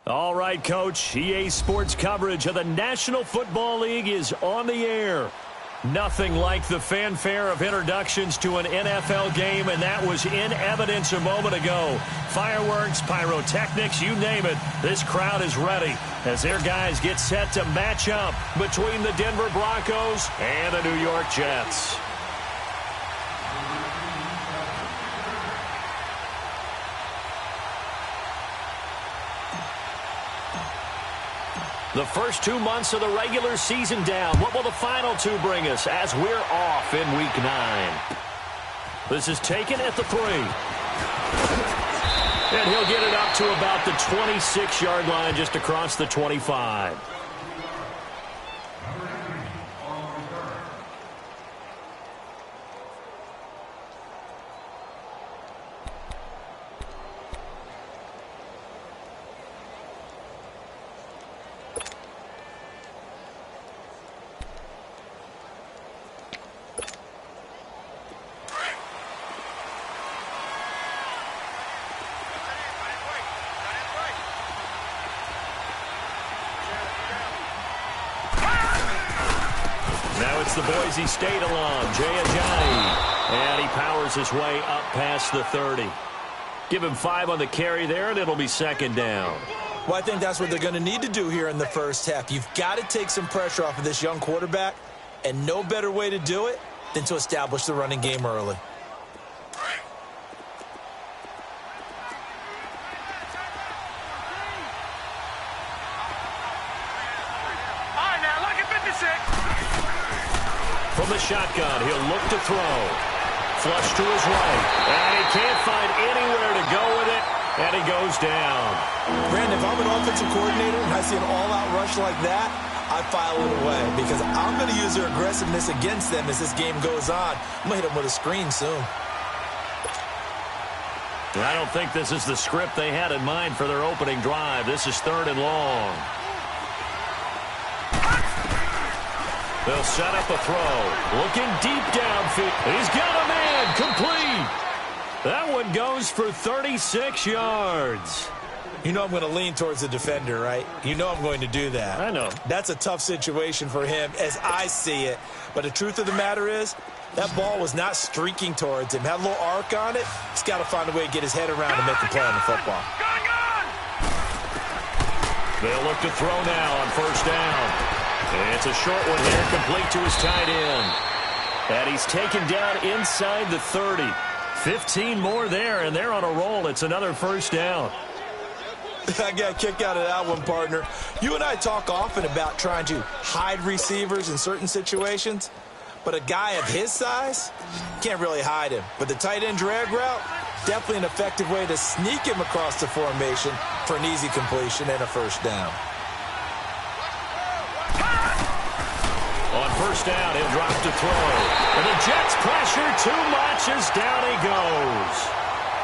All right, Coach. EA Sports coverage of the National Football League is on the air. Nothing like the fanfare of introductions to an NFL game, and that was in evidence a moment ago. Fireworks, pyrotechnics, you name it. This crowd is ready as their guys get set to match up between the Denver Broncos and the New York Jets. The first 2 months of the regular season down. What will the final two bring us as we're off in Week 9? This is taken at the 3. And he'll get it up to about the 26-yard line, just across the 25. It's the Boise State alum, Jay Ajayi. And he powers his way up past the 30. Give him 5 on the carry there, and it'll be second down. Well, I think that's what they're going to need to do here in the first half. You've got to take some pressure off of this young quarterback, and no better way to do it than to establish the running game early. From the shotgun, he'll look to throw. Flush to his right. And he can't find anywhere to go with it. And he goes down. Brandon, if I'm an offensive coordinator and I see an all-out rush like that, I file it away because I'm going to use their aggressiveness against them as this game goes on. I'm going to hit them with a screen soon. I don't think this is the script they had in mind for their opening drive. This is 3rd and long. They'll set up a throw. Looking deep downfield. He's got a man. Complete. That one goes for 36 yards. You know I'm going to lean towards the defender, right? You know I'm going to do that. I know. That's a tough situation for him as I see it. But the truth of the matter is, that ball was not streaking towards him. Had a little arc on it. He's got to find a way to get his head around and make the play on the football. They'll look to throw now on first down. It's a short one here, complete to his tight end. And he's taken down inside the 30. 15 more there, and they're on a roll. It's another first down. I got a kick out of that one, partner. You and I talk often about trying to hide receivers in certain situations, but a guy of his size can't really hide him. But the tight end drag route, definitely an effective way to sneak him across the formation for an easy completion and a first down. On first down, he'll drop to throw. And the Jets pressure too much as down he goes.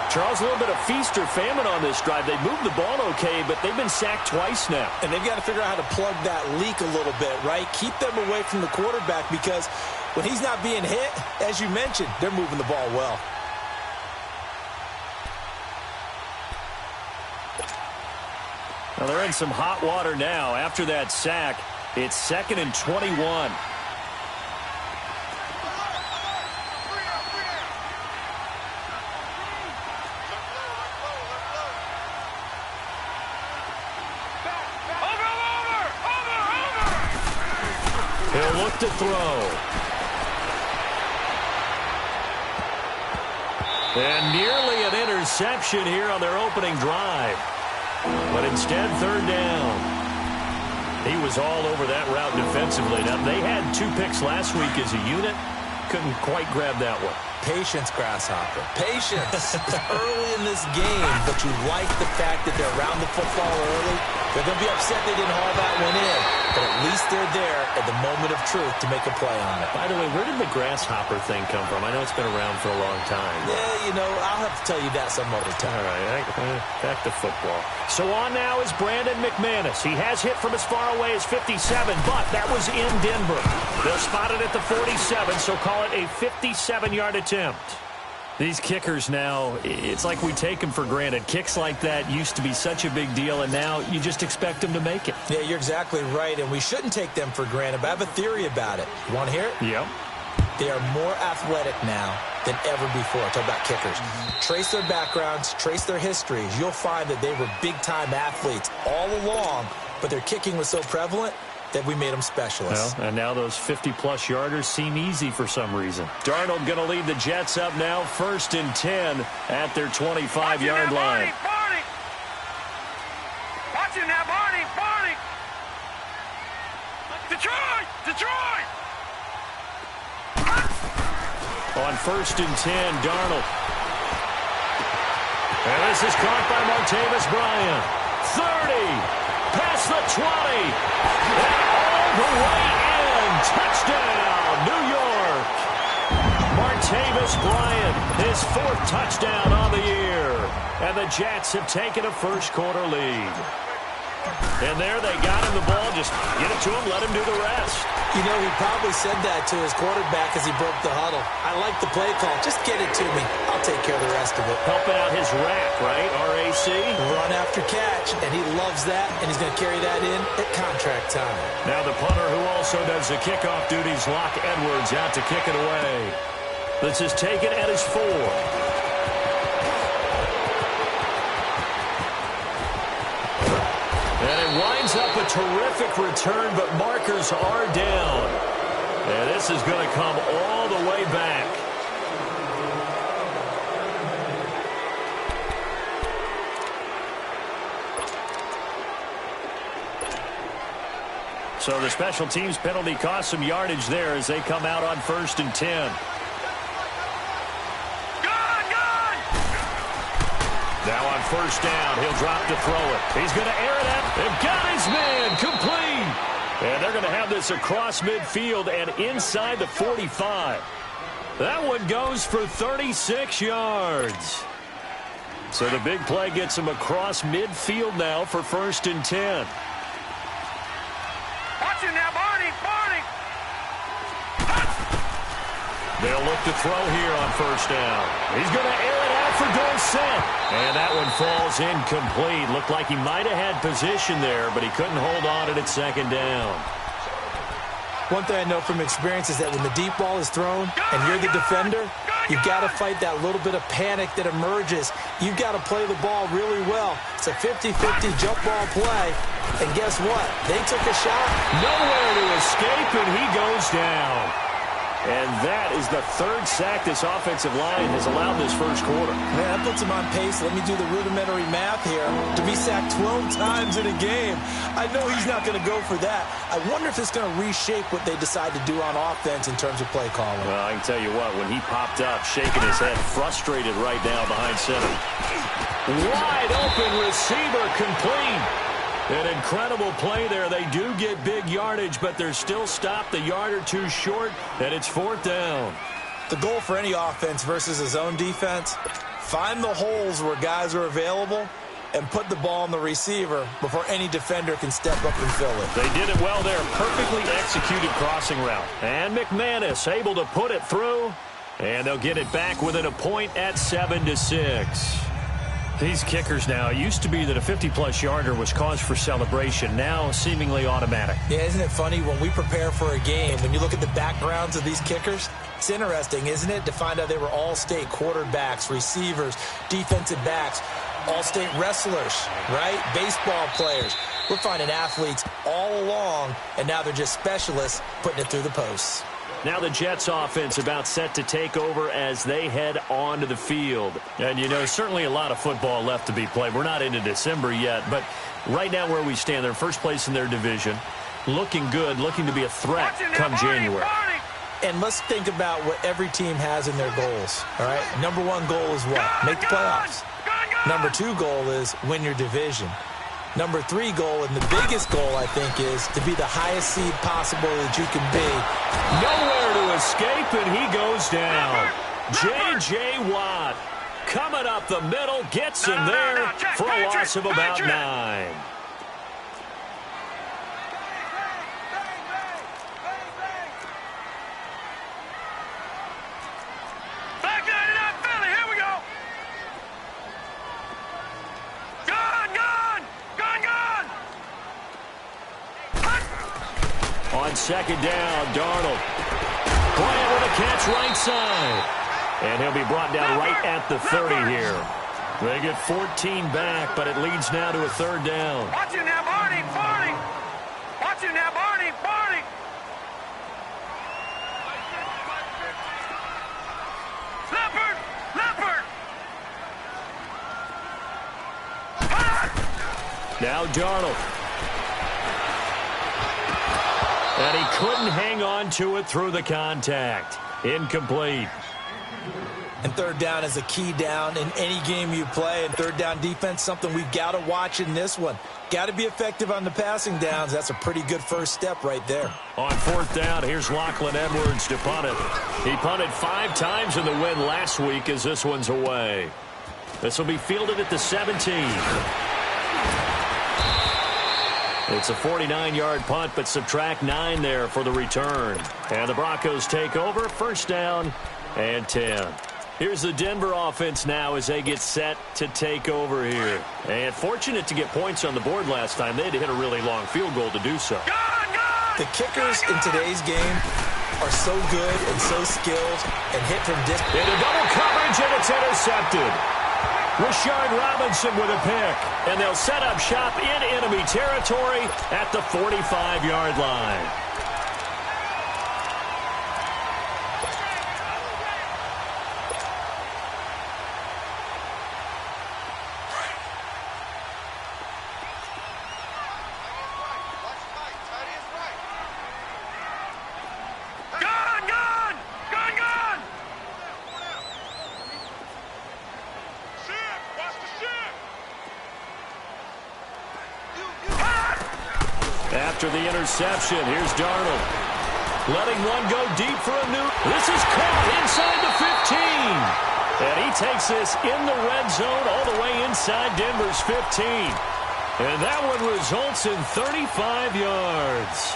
Charles, a little bit of feast or famine on this drive. They moved the ball okay, but they've been sacked twice now. And they've got to figure out how to plug that leak a little bit, right? Keep them away from the quarterback because when he's not being hit, as you mentioned, they're moving the ball well. Well, they're in some hot water now. After that sack, it's 2nd and 21. He'll look to throw. And nearly an interception here on their opening drive. But instead, 3rd down. He was all over that route defensively. Now, they had 2 picks last week as a unit. Couldn't quite grab that one. Patience, Grasshopper. Patience. Early in this game, but you like the fact that they're around the football early. They're going to be upset they didn't haul that one in, but at least they're there at the moment of truth to make a play on it. By the way, where did the grasshopper thing come from? I know it's been around for a long time. Yeah, you know, I'll have to tell you that some other time. All right, back to football. So on now is Brandon McManus. He has hit from as far away as 57, but that was in Denver. They'll spot it at the 47, so call it a 57-yard attempt. These kickers now, it's like we take them for granted. Kicks like that used to be such a big deal, and now you just expect them to make it. Yeah, you're exactly right, and we shouldn't take them for granted, but I have a theory about it. You want to hear it? Yep. They are more athletic now than ever before. Talk about kickers. Trace their backgrounds, trace their histories. You'll find that they were big-time athletes all along, but their kicking was so prevalent that we made them specialists. Well, and now those 50-plus yarders seem easy for some reason. Darnold going to lead the Jets up now, 1st and 10 at their 25-yard line. Barney! Watch him now, Barney! Barney! Detroit! Detroit! On 1st and 10, Darnold. And this is caught by Martavis Bryant. 30. Past the 20. And all the way in. Touchdown, New York. Martavis Bryant, his 4th touchdown on the year. And the Jets have taken a first-quarter lead. And there they got him the ball. Just get it to him, let him do the rest. You know, he probably said that to his quarterback as he broke the huddle. I like the play call. Just get it to me. I'll take care of the rest of it. Helping out his rack, right? RAC. Run after catch, and he loves that, and he's going to carry that in at contract time. Now the punter who also does the kickoff duties, Locke Edwards, out to kick it away. This is taken at his 4. And it winds up a terrific return, but markers are down. And this is going to come all the way back. So the special teams penalty cost some yardage there as they come out on 1st and 10. Now on 1st down, he'll drop to throw it. He's going to air it out. They've got his man complete. And they're going to have this across midfield and inside the 45. That one goes for 36 yards. So the big play gets him across midfield now for 1st and 10. Watch him now, Barney! Barney! They'll look to throw here on 1st down. He's going to air it out for Dorsett. And that one falls incomplete. Looked like he might have had position there, but he couldn't hold on at 2nd down. One thing I know from experience is that when the deep ball is thrown and you're the defender, you've got to fight that little bit of panic that emerges. You've got to play the ball really well. It's a 50-50 jump ball play. And guess what? They took a shot. Nowhere to escape, and he goes down. And that is the 3rd sack this offensive line has allowed this first quarter. Man, that puts him on pace. Let me do the rudimentary math here. To be sacked 12 times in a game. I know he's not going to go for that. I wonder if it's going to reshape what they decide to do on offense in terms of play calling. Well, I can tell you what, when he popped up, shaking his head, frustrated right now behind center. Wide open receiver complete. An incredible play there. They do get big yardage, but they're still stopped a yard or two short, and it's 4th down. The goal for any offense versus a zone defense, find the holes where guys are available and put the ball on the receiver before any defender can step up and fill it. They did it well there. Perfectly executed crossing route. And McManus able to put it through, and they'll get it back within a point at 7-6. These kickers now, it used to be that a 50-plus yarder was cause for celebration, now seemingly automatic. Yeah, isn't it funny when we prepare for a game, when you look at the backgrounds of these kickers, it's interesting, isn't it, to find out they were all-state quarterbacks, receivers, defensive backs, all-state wrestlers, right? Baseball players. We're finding athletes all along, and now they're just specialists putting it through the posts. Now the Jets offense about set to take over as they head onto the field. And, you know, certainly a lot of football left to be played. We're not into December yet, but right now where we stand, they're first place in their division. Looking good, looking to be a threat come January. And let's think about what every team has in their goals, all right? Number 1 goal is what? Make the playoffs. Number 2 goal is win your division. Number 3 goal, and the biggest goal, I think, is to be the highest seed possible that you can be. Nowhere to escape, and he goes down. J.J. Watt coming up the middle, gets him there for a loss of about 9. Back it up, Philly. second down. Darnold playing with a catch right side. And he'll be brought down right at the 30 here. They get 14 back, but it leads now to a third down. Watch it now, Barney, Barney. Watch it now, Barney, Barney. Leopard, Leopard. Now Darnold. And he couldn't hang on to it through the contact. Incomplete. And third down is a key down in any game you play. And third down defense, something we've got to watch in this one. Got to be effective on the passing downs. That's a pretty good first step right there. On fourth down, here's Lachlan Edwards to punt it. He punted 5 times in the win last week as this one's away. This will be fielded at the 17. It's a 49-yard punt, but subtract 9 there for the return. And the Broncos take over, first down and 10. Here's the Denver offense now as they get set to take over here. And fortunate to get points on the board last time. They had to hit a really long field goal to do so. The kickers in today's game are so good and so skilled and hit from distance. Into double coverage, and it's intercepted. Rashard Robinson with a pick. And they'll set up shop in enemy territory at the 45-yard line. After the interception, here's Darnold. Letting one go deep for a new. This is caught inside the 15. And he takes this in the red zone all the way inside Denver's 15. And that one results in 35 yards.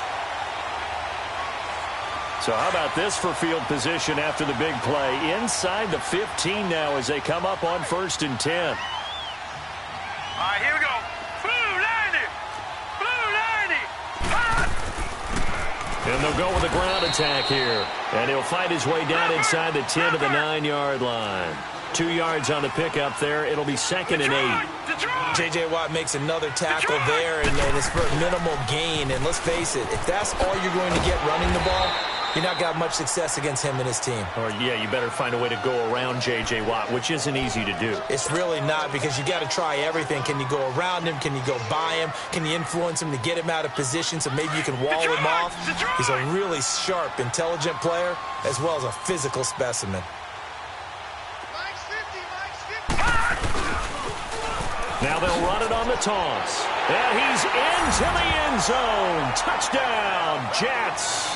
So how about this for field position after the big play? Inside the 15 now as they come up on first and 10. All right, here we go. And they'll go with a ground attack here. And he'll fight his way down inside the 10 to the 9-yard line. 2 yards on the pickup there. It'll be second and 8. J.J. Watt makes another tackle there, and it's for a minimal gain. And let's face it, if that's all you're going to get running the ball, you're not got much success against him and his team. Or, yeah, you better find a way to go around J.J. Watt, which isn't easy to do. It's really not, because you got to try everything. Can you go around him? Can you go by him? Can you influence him to get him out of position so maybe you can wall him off? He's a really sharp, intelligent player as well as a physical specimen. Now they'll run it on the toss. And he's into the end zone. Touchdown, Jets.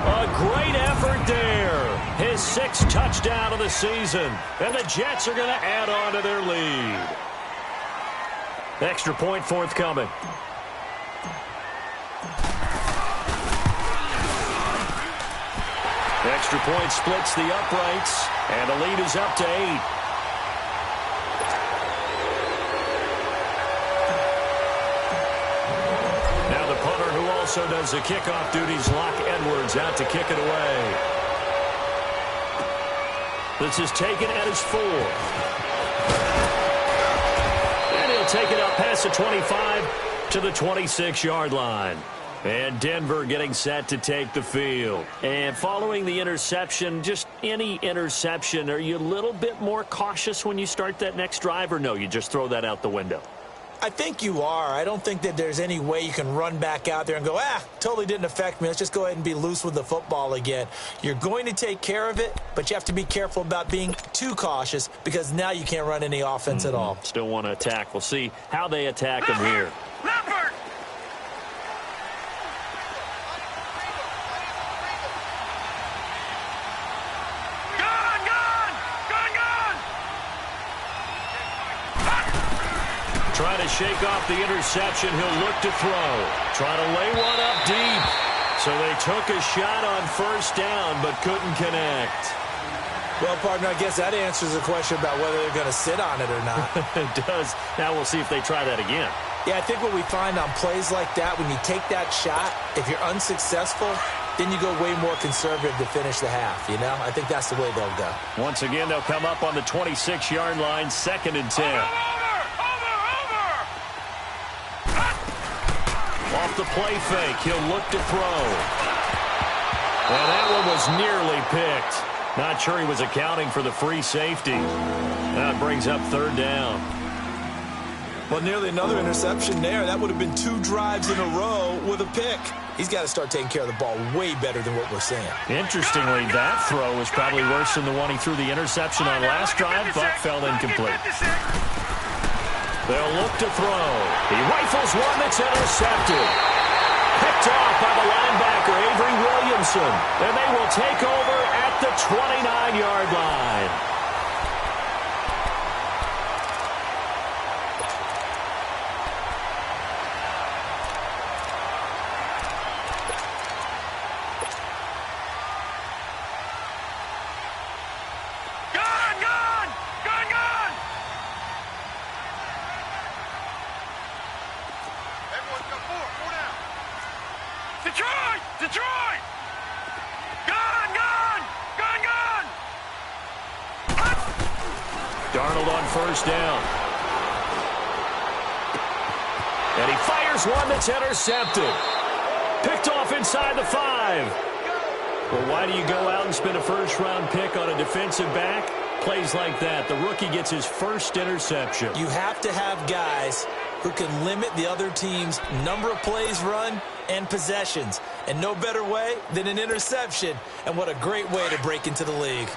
A great effort there. His 6th touchdown of the season. And the Jets are going to add on to their lead. Extra point forthcoming. Extra point splits the uprights. And the lead is up to 8. Also does the kickoff duties. Lock Edwards out to kick it away. This is taken at his 4. And he'll take it up past the 25 to the 26-yard line. And Denver getting set to take the field. And following the interception, just any interception, are you a little bit more cautious when you start that next drive, or no, you just throw that out the window? I think you are. I don't think that there's any way you can run back out there and go, totally didn't affect me. Let's just go ahead and be loose with the football again. You're going to take care of it, but you have to be careful about being too cautious, because now you can't run any offense at all. Still want to attack. We'll see how they attack him here. Leopard! Trying to shake off the interception. He'll look to throw. Trying to lay one up deep. So they took a shot on first down, but couldn't connect. Well, partner, I guess that answers the question about whether they're going to sit on it or not. It does. Now we'll see if they try that again. Yeah, I think what we find on plays like that, when you take that shot, if you're unsuccessful, then you go way more conservative to finish the half, you know? I think that's the way they'll go. Once again, they'll come up on the 26-yard line, 2nd and 10. Off the play fake, he'll look to throw. And that one was nearly picked. Not sure he was accounting for the free safety. That brings up 3rd down. Well, nearly another interception there. That would have been 2 drives in a row with a pick. He's got to start taking care of the ball way better than what we're seeing. Interestingly, that throw was probably worse than the one he threw the interception on last drive, but fell incomplete. They'll look to throw. He rifles one that's intercepted. Picked off by the linebacker, Avery Williamson. And they will take over at the 29-yard line. Detroit! Gun! Darnold on 1st down. And he fires one that's intercepted. Picked off inside the 5. Well, why do you go out and spend a 1st-round pick on a defensive back? Plays like that. The rookie gets his 1st interception. You have to have guys who can limit the other team's number of plays run and possessions. And no better way than an interception. And what a great way to break into the league.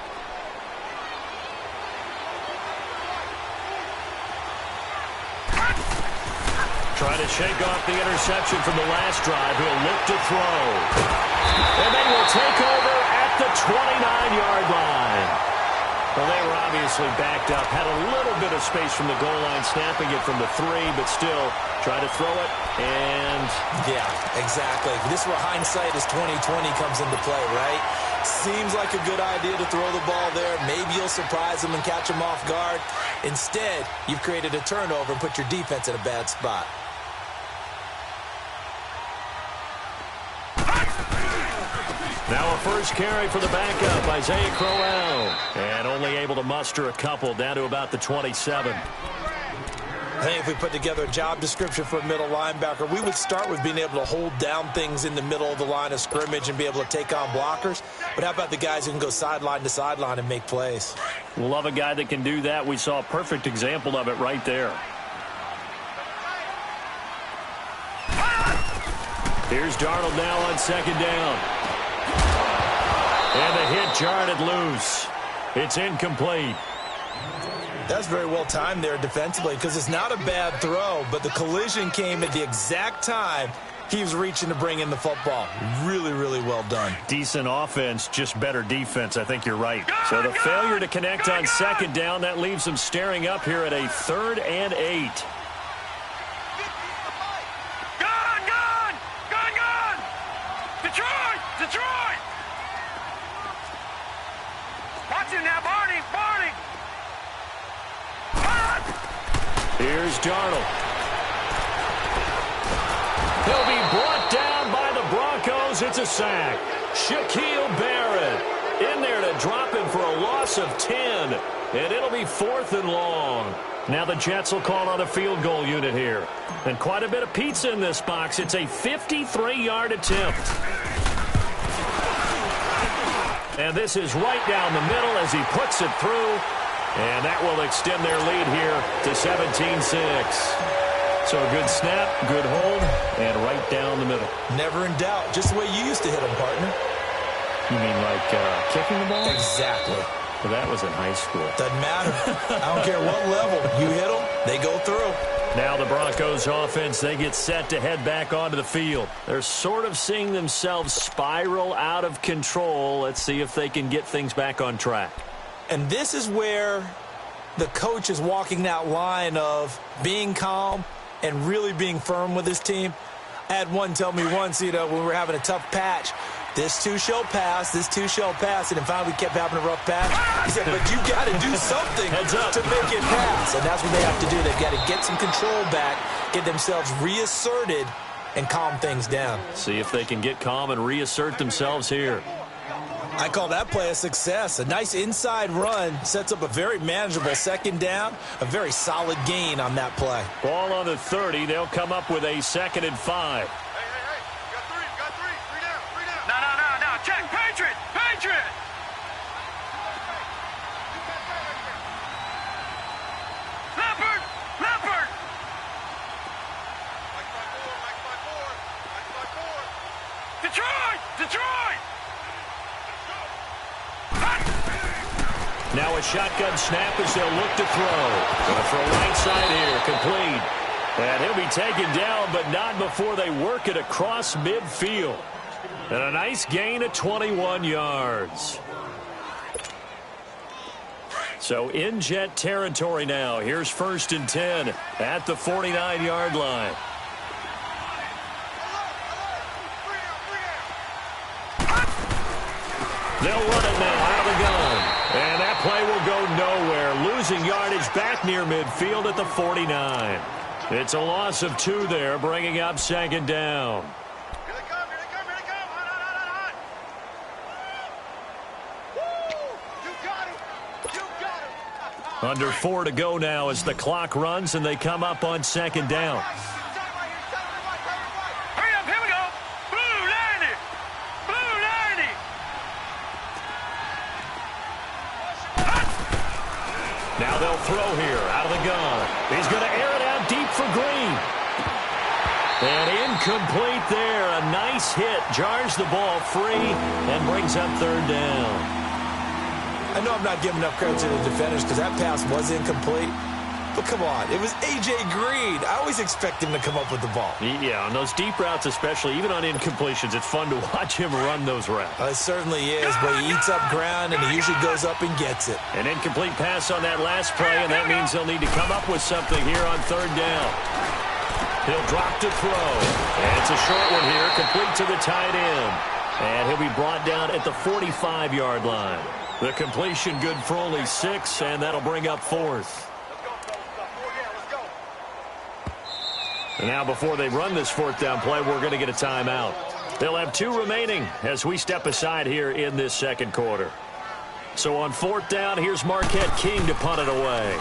Trying to shake off the interception from the last drive. He'll look to throw. And they will take over at the 29-yard line. Well, they were obviously backed up. Had a little bit of space from the goal line, snapping it from the 3, but still try to throw it. And yeah, exactly. This is where hindsight is 20/20 comes into play, right? Seems like a good idea to throw the ball there. Maybe you'll surprise them and catch them off guard. Instead, you've created a turnover and put your defense in a bad spot. now a 1st carry for the backup, Isaiah Crowell. And only able to muster a couple, down to about the 27. I think if we put together a job description for a middle linebacker, we would start with being able to hold down things in the middle of the line of scrimmage and be able to take on blockers. But how about the guys who can go sideline to sideline and make plays? Love a guy that can do that. We saw a perfect example of it right there. Here's Darnold now on 2nd down. And the hit jarred it loose. It's incomplete. That's very well timed there defensively because it's not a bad throw, but the collision came at the exact time he was reaching to bring in the football. Really, really well done. Decent offense, just better defense. I think you're right. So the failure to connect on 2nd down, that leaves them staring up here at a 3rd and 8. Detroit! Watch him now, Barney! Here's Darnold. He'll be brought down by the Broncos. It's a sack. Shaquille Barrett in there to drop him for a loss of 10. And it'll be 4th and long. Now the Jets will call on a field goal unit here. And quite a bit of pizza in this box. It's a 53-yard attempt. And this is right down the middle as he puts it through. And that will extend their lead here to 17-6. So a good snap, good hold, and right down the middle. Never in doubt. Just the way you used to hit them, partner. You mean like kicking the ball? Exactly. Well, that was in high school. Doesn't matter. I don't care what level. You hit them, they go through. Now the Broncos offense, they get set to head back onto the field. They're sort of seeing themselves spiral out of control. Let's see if they can get things back on track. And this is where the coach is walking that line of being calm and really being firm with his team. I had one tell me once, when we were having a tough patch, This too shall pass. This too shall pass. And finally, we kept having a rough pass. He said, but you got to do something to make it pass. And that's what they have to do. They've got to get some control back, get themselves reasserted, and calm things down. See if they can get calm and reassert themselves here. I call that play a success. A nice inside run sets up a very manageable second down, a very solid gain on that play. Ball on the 30. They'll come up with a 2nd and 5. Got three. Three down. No. Check. Patriot. Leopard. Detroit. Now a shotgun snap as they'll look to throw. Going to throw right side here, complete. And he'll be taken down, but not before they work it across midfield. And a nice gain of 21 yards. So in Jet territory now. Here's 1st and 10 at the 49-yard line. They'll run it now out of the gun. And that play will go nowhere. Losing yardage back near midfield at the 49. It's a loss of 2 there, bringing up 2nd down. Here they come. Hot. Woo! You got it. Under 4 to go now as the clock runs and they come up on 2nd down. Hurry up, here we go. Blue 90. Now they'll throw here out of the gun. He's going to air it out deep for Green. And incomplete there. A nice hit. Jars the ball free and brings up 3rd down. I know I'm not giving enough credit to the defenders because that pass was incomplete. But come on, it was A.J. Green. I always expect him to come up with the ball. Yeah, on those deep routes especially, even on incompletions, it's fun to watch him run those routes. It certainly is, but he eats up ground, and he usually goes up and gets it. An incomplete pass on that last play, and that means they'll need to come up with something here on 3rd down. He'll drop to throw. And it's a short one here, complete to the tight end. And he'll be brought down at the 45-yard line. The completion good for only 6, and that'll bring up 4th. And now before they run this 4th down play, we're going to get a timeout. They'll have 2 remaining as we step aside here in this 2nd quarter. So on 4th down, here's Marquette King to punt it away.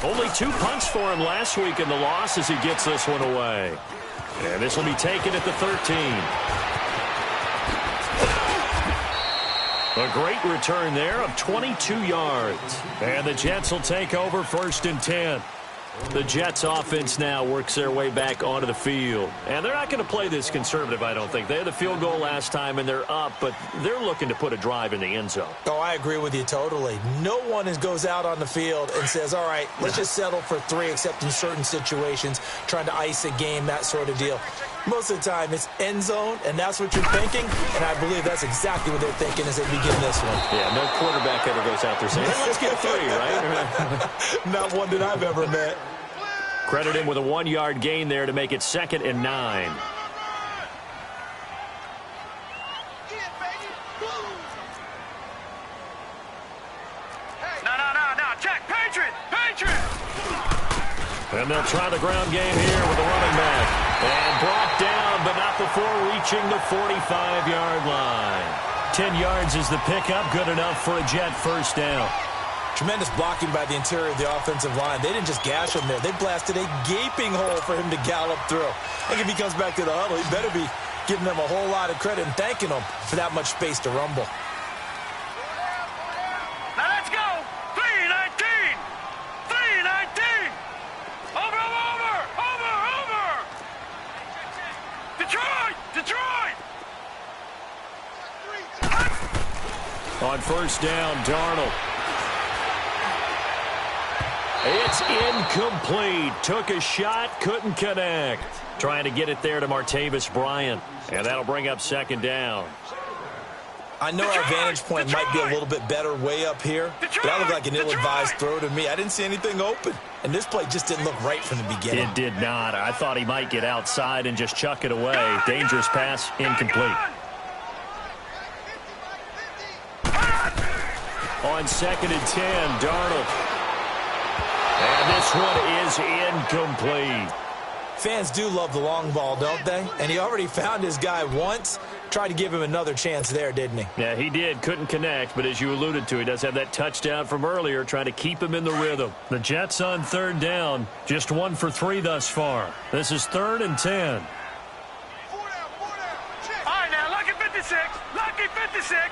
Only 2 punts for him last week in the loss as he gets this one away. And this will be taken at the 13. A great return there of 22 yards. And the Jets will take over 1st and 10. The Jets offense now works their way back onto the field. And they're not going to play this conservative, I don't think. They had the field goal last time, and they're up, but they're looking to put a drive in the end zone. Oh, I agree with you totally. No one goes out on the field and says, all right, let's just settle for 3, except in certain situations, trying to ice a game, that sort of deal. Most of the time, it's end zone, and that's what you're thinking, and I believe that's exactly what they're thinking as they begin this one. Yeah, no quarterback ever goes out there saying, hey, let's get 3, right? Not one that I've ever met. Credit him with a 1-yard gain there to make it 2nd and 9. No. Check. Patriot. And they'll try the ground game here with the running back. And brought down, but not before reaching the 45-yard line. 10 yards is the pickup, good enough for a Jet 1st down. Tremendous blocking by the interior of the offensive line. They didn't just gash him there. They blasted a gaping hole for him to gallop through. I think if he comes back to the huddle, he better be giving them a whole lot of credit and thanking them for that much space to rumble. Now let's go. 319. Over. Detroit. On 1st down, Darnold. It's incomplete. Took a shot, couldn't connect. Trying to get it there to Martavis Bryant. And that'll bring up 2nd down. I know our vantage point might be a little bit better way up here, but that looked like an ill-advised throw to me. I didn't see anything open, and this play just didn't look right from the beginning. It did not. I thought he might get outside and just chuck it away. Dangerous pass, incomplete. On 2nd and 10, Darnold. And this one is incomplete. Fans do love the long ball, don't they? And he already found his guy once. Tried to give him another chance there, didn't he? Yeah, he did. Couldn't connect, but as you alluded to, he does have that touchdown from earlier, trying to keep him in the rhythm. The Jets on 3rd down, just 1 for 3 thus far. This is 3rd and 10. 4 down, 4 down. Check. All right, now, lucky 56. Lucky 56.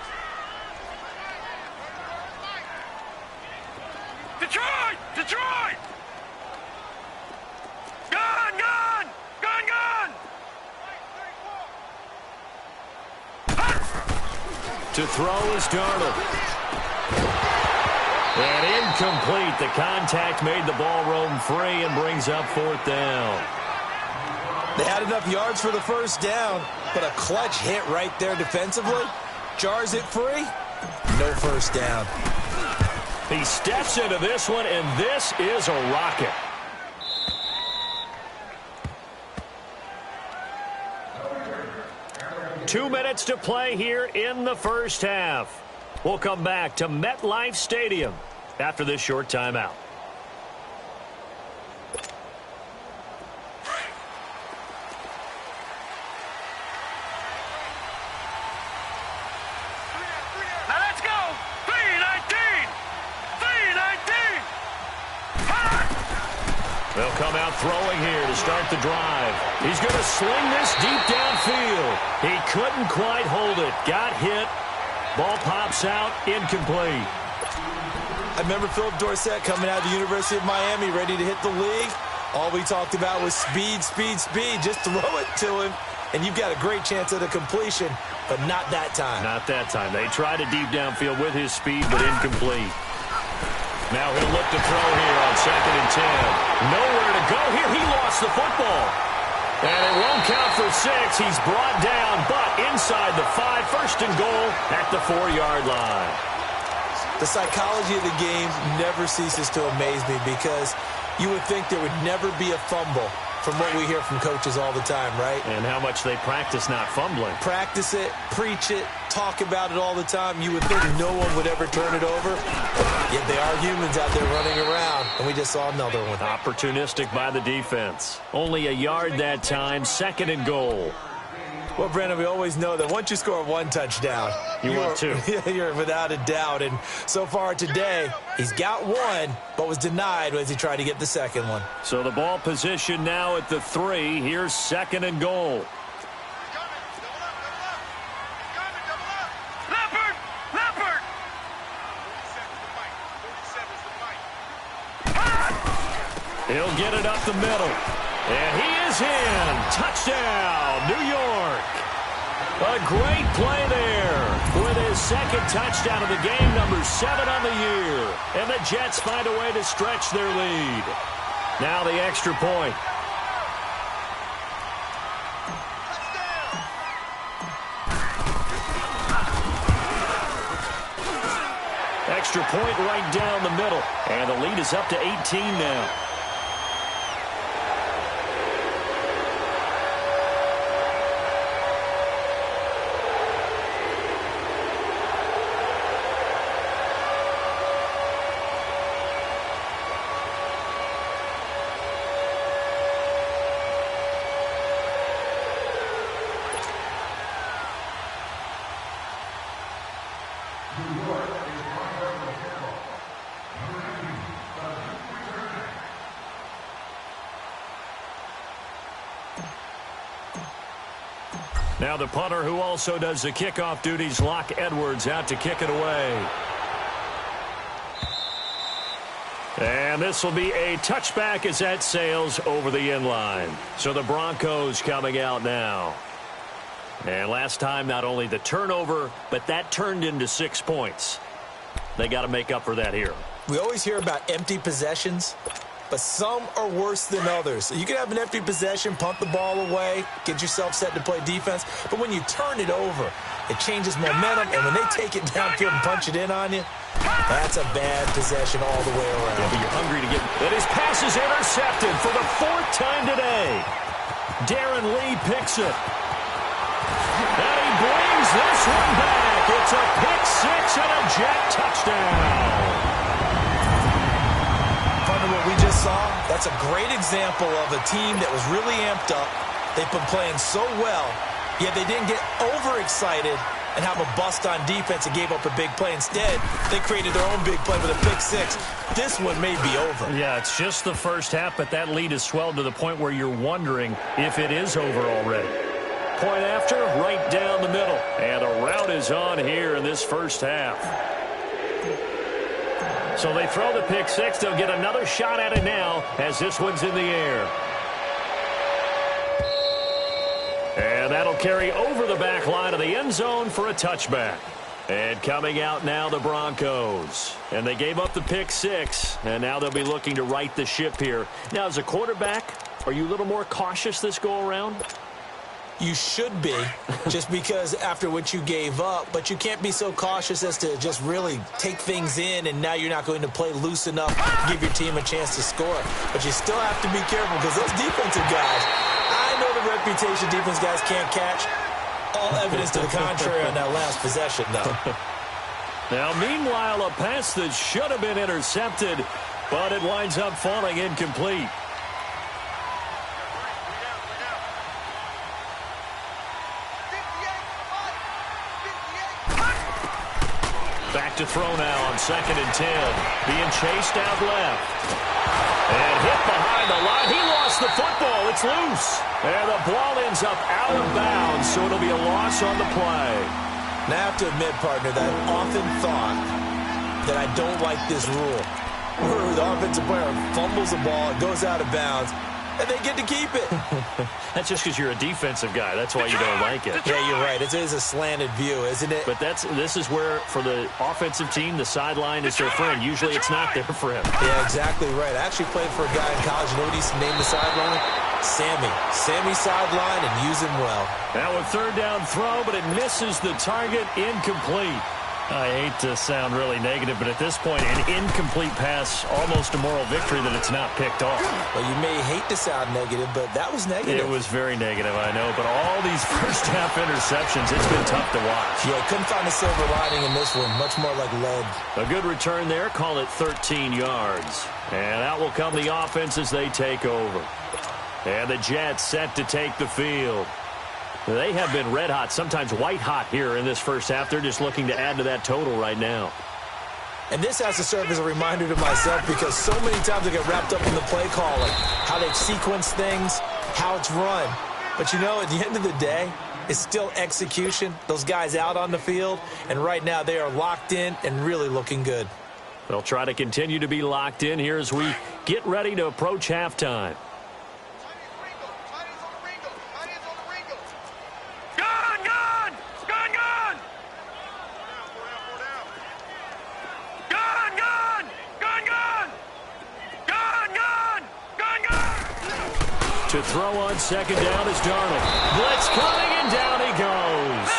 Detroit! Detroit! Gun! Gun! Gun! Gun! To throw is Darnold. And incomplete. The contact made the ball roam free and brings up 4th down. They had enough yards for the 1st down, but a clutch hit right there defensively jars it free. No 1st down. He steps into this one, and this is a rocket. Two minutes to play here in the 1st half. We'll come back to MetLife Stadium after this short timeout. Now let's go! 3-19! 3-19! They'll come out throwing here to start the drive. He's going to sling this deep downfield. He couldn't quite hold it. Got hit. Ball pops out. Incomplete. I remember Philip Dorsett coming out of the University of Miami ready to hit the league. All we talked about was speed, speed, speed. Just throw it to him, and you've got a great chance at a completion, but not that time. Not that time. They tried a deep downfield with his speed, but incomplete. Now he'll look to throw here on 2nd and 10. Nowhere to go here. He lost the football. And it won't count for 6. He's brought down, but inside the 5. 1st and goal at the 4-yard line. The psychology of the game never ceases to amaze me because you would think there would never be a fumble from what we hear from coaches all the time, right? And how much they practice not fumbling. Practice it, preach it, talk about it all the time. You would think no one would ever turn it over. Yet they are humans out there running around, and we just saw another one. Opportunistic by the defense. Only a yard that time, 2nd and goal. Well, Brandon, we always know that once you score 1 touchdown, want 2. You're without a doubt. And so far today, he's got 1, but was denied as he tried to get the 2nd one. So the ball position now at the 3. Here's 2nd and goal. Leopard! Leopard! 47's the fight. 47's the fight. He'll get it up the middle. And he is in. Touchdown, New York. A great play there with his 2nd touchdown of the game, number 7 on the year. And the Jets find a way to stretch their lead. Now the extra point. Extra point right down the middle. And the lead is up to 18 now. Now the punter who also does the kickoff duties, Locke Edwards, out to kick it away. And this will be a touchback as that sails over the end line. So the Broncos coming out now. And last time, not only the turnover, but that turned into 6 points. They got to make up for that here. We always hear about empty possessions, but some are worse than others. You can have an empty possession, punt the ball away, get yourself set to play defense, but when you turn it over, it changes momentum, and when they take it downfield and punch it in on you, that's a bad possession all the way around. Yeah, but you're hungry to get... And his pass is intercepted for the 4th time today. Darren Lee picks it. And he brings this one back. It's a pick six and a Jet touchdown. Partner, what we just saw, that's a great example of a team that was really amped up. They've been playing so well, yet they didn't get overexcited and have a bust on defense and gave up a big play. Instead, they created their own big play with a pick six. This one may be over. Yeah, it's just the first half, but that lead has swelled to the point where you're wondering if it is over already. Point after, right down the middle. And a rout is on here in this first half. So they throw the pick six. They'll get another shot at it now as this one's in the air. And that'll carry over the back line of the end zone for a touchback. And coming out now, the Broncos. And they gave up the pick six, and now they'll be looking to right the ship here. Now, as a quarterback, are you a little more cautious this go-around? You should be, just because after what you gave up, but you can't be so cautious as to just really take things in, and now you're not going to play loose enough to give your team a chance to score. But you still have to be careful because those defensive guys, I know the reputation defense guys can't catch. All evidence to the contrary on that last possession, though. Now, meanwhile, a pass that should have been intercepted, but it winds up falling incomplete. Back to throw now on 2nd and 10. Being chased out left. And hit behind the line. He lost the football. It's loose. And the ball ends up out of bounds, so it'll be a loss on the play. Now I have to admit, partner, that I've often thought that I don't like this rule. Where the offensive player fumbles the ball, it goes out of bounds, and they get to keep it. That's just because you're a defensive guy. That's why you don't like it. Yeah, you're right. It is a slanted view, isn't it? But this is where, for the offensive team, the sideline is their friend. Usually it's not there for him. Yeah, exactly right. I actually played for a guy in college. You know what he's named the sideline? Sammy. Sammy sideline, and use him well. Now a third down throw, but it misses the target. Incomplete. I hate to sound really negative, but at this point, an incomplete pass, almost a moral victory that it's not picked off. Well, you may hate to sound negative, but that was negative. It was very negative, I know, but all these first-half interceptions, it's been tough to watch. Yeah, couldn't find a silver lining in this one, much more like lead. A good return there, call it 13 yards. And out will come the offense as they take over. And the Jets set to take the field. They have been red hot, sometimes white hot here in this first half. They're just looking to add to that total right now. And this has to serve as a reminder to myself because so many times I get wrapped up in the play calling, how they've sequenced things, how it's run. But you know, at the end of the day, it's still execution. Those guys out on the field, and right now they are locked in and really looking good. They'll try to continue to be locked in here as we get ready to approach halftime. To throw on 2nd down is Darnold. Blitz coming, and down he goes.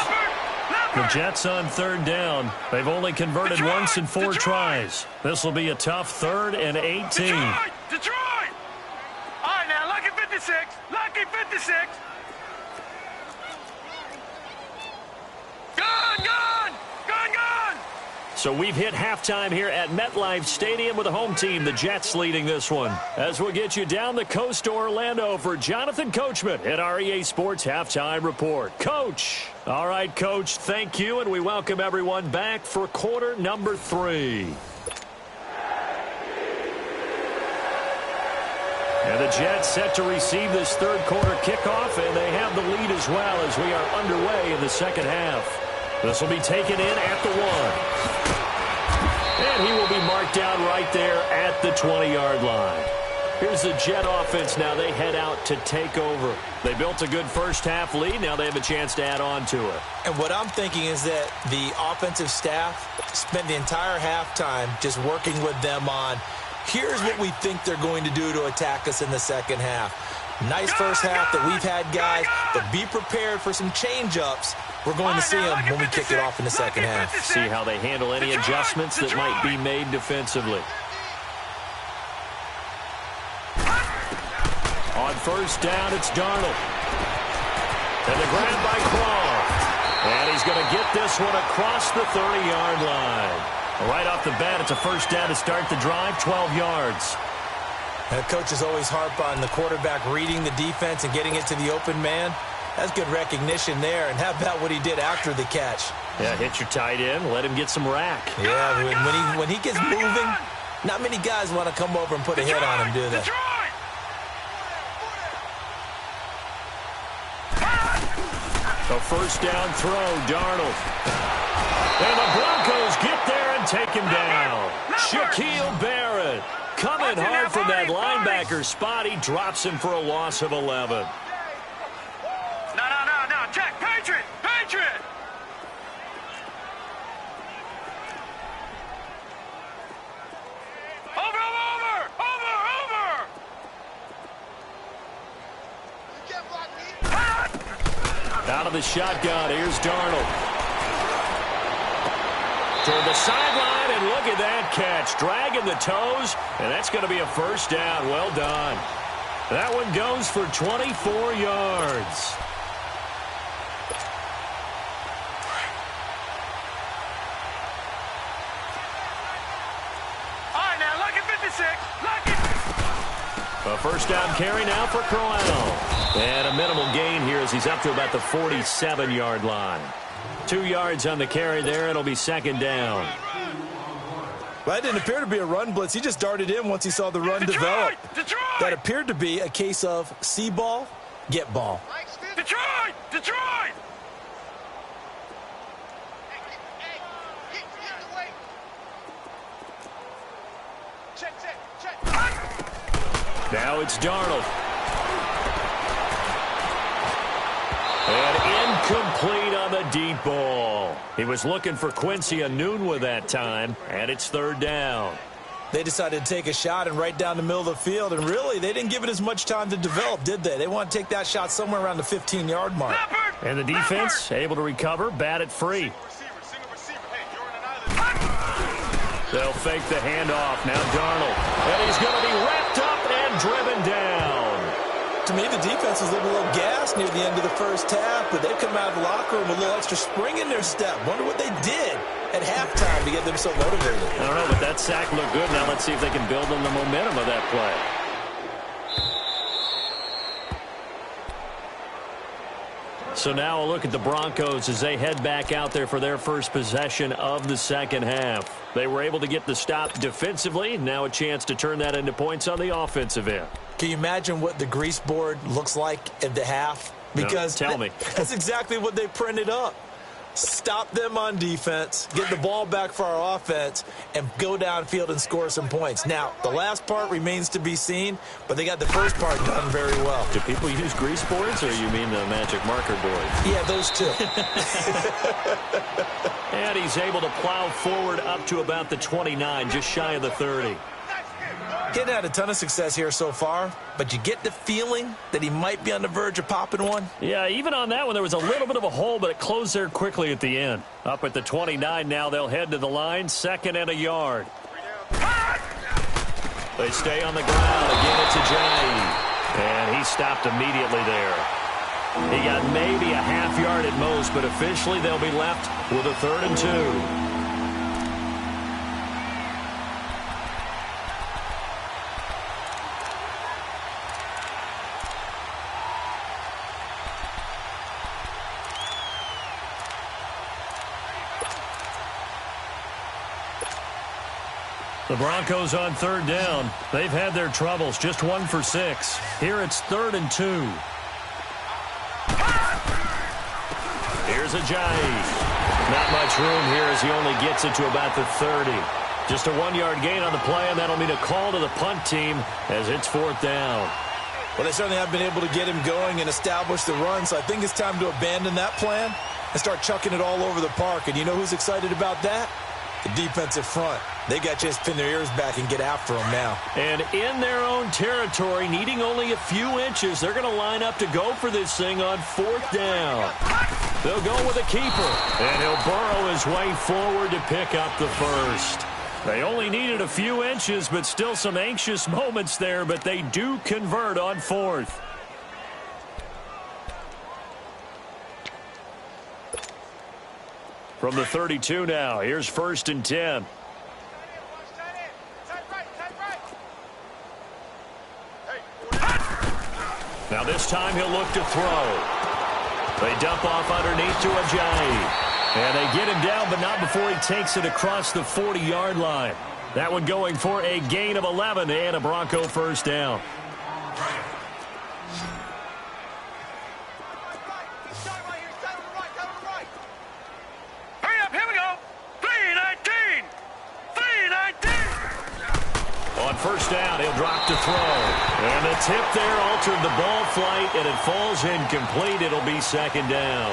The Jets on 3rd down. They've only converted once in 4 tries. This will be a tough 3rd and 18. Detroit! All right, now, lucky 56. Lucky 56. Gone! So we've hit halftime here at MetLife Stadium with the home team, the Jets, leading this one. As we'll get you down the coast to Orlando for Jonathan Coachman at our EA Sports Halftime Report. Coach. All right, Coach, thank you, and we welcome everyone back for quarter number 3. And the Jets set to receive this third quarter kickoff, and they have the lead as well as we are underway in the second half. This will be taken in at the 1. And he will be marked down right there at the 20-yard line. Here's the Jet offense now. They head out to take over. They built a good first-half lead. Now they have a chance to add on to it. And what I'm thinking is that the offensive staff spent the entire halftime just working with them on, here's what we think they're going to do to attack us in the second half. Nice first half that we've had, guys, but be prepared for some change-ups. We're going to see them when we kick it off in the second half. See how they handle any adjustments that might be made defensively. On 1st down, it's Darnold. And the grab by Croft. And he's going to get this one across the 30-yard line. Right off the bat, it's a first down to start the drive, 12 yards. And coaches always harp on the quarterback reading the defense and getting it to the open man. That's good recognition there. And how about what he did after the catch? Yeah, hit your tight end, let him get some rack. Yeah, when he gets moving, not many guys want to come over and put a hit on him, do they? A first down throw, Darnold. And the Broncos get there and take him down. Shaquille Barrett coming hard from that linebacker spot. He drops him for a loss of 11. No, check, Patriot. Out of the shotgun, here's Darnold. Toward the sideline, and look at that catch. Dragging the toes, and that's going to be a first down. Well done. That one goes for 24 yards. All right, now, look at 56. A first down carry now for Crowell. And a minimal gain here as he's up to about the 47-yard line. 2 yards on the carry there. It'll be second down. Well, that didn't appear to be a run blitz. He just darted in once he saw the run develop. That appeared to be a case of see ball, get ball. Detroit! Check. Now it's Darnold. And incomplete on the deep ball. He was looking for Quincy Enunwa that time, and it's third down. They decided to take a shot and right down the middle of the field, and really, they didn't give it as much time to develop, did they? They want to take that shot somewhere around the 15-yard mark. And the defense able to recover, bat it free. They'll fake the handoff. Now Darnold. And he's going to be wrapped up and driven down. To me, the defense was a little gassed near the end of the first half, but they've come out of the locker room with a little extra spring in their step. Wonder what they did at halftime to get them so motivated. I don't know, but that sack looked good. Now let's see if they can build on the momentum of that play. So now a look at the Broncos as they head back out there for their first possession of the second half. They were able to get the stop defensively. Now a chance to turn that into points on the offensive end. Can you imagine what the grease board looks like at the half? Because no, tell me. That's exactly what they printed up. Stop them on defense, get the ball back for our offense, and go downfield and score some points. Now, the last part remains to be seen, but they got the first part done very well. Do people use grease boards, or you mean the magic marker board? Yeah, those two. And he's able to plow forward up to about the 29, just shy of the 30. Getting had a ton of success here so far, but you get the feeling that he might be on the verge of popping one. Yeah, even on that one, there was a little bit of a hole, but it closed there quickly at the end. Up at the 29 now, they'll head to the line, 2nd and a yard. They stay on the ground. Again, it's Ajayi. And he stopped immediately there. He got maybe a half yard at most, but officially they'll be left with a 3rd and 2. The Broncos on 3rd down. They've had their troubles, just 1 for 6. Here it's 3rd and 2. Here's Ajayi. Not much room here as he only gets it to about the 30. Just a 1-yard gain on the play, and that'll mean a call to the punt team as it's 4th down. Well, they certainly have been able to get him going and establish the run, so I think it's time to abandon that plan and start chucking it all over the park. And you know who's excited about that? The defensive front. They got to just pin their ears back and get after them now. And in their own territory, needing only a few inches, they're going to line up to go for this thing on 4th down. They'll go with a keeper, and he'll burrow his way forward to pick up the first. They only needed a few inches, but still some anxious moments there, but they do convert on 4th. From the 32 now, here's 1st and 10. Now this time he'll look to throw. They dump off underneath to Ajayi. And they get him down, but not before he takes it across the 40-yard line. That one going for a gain of 11 and a Bronco first down. Hurry up, here we go. 319. 319. On first down, he'll drop to throw. And the tip there altered the ball flight, and it falls incomplete. It'll be 2nd down.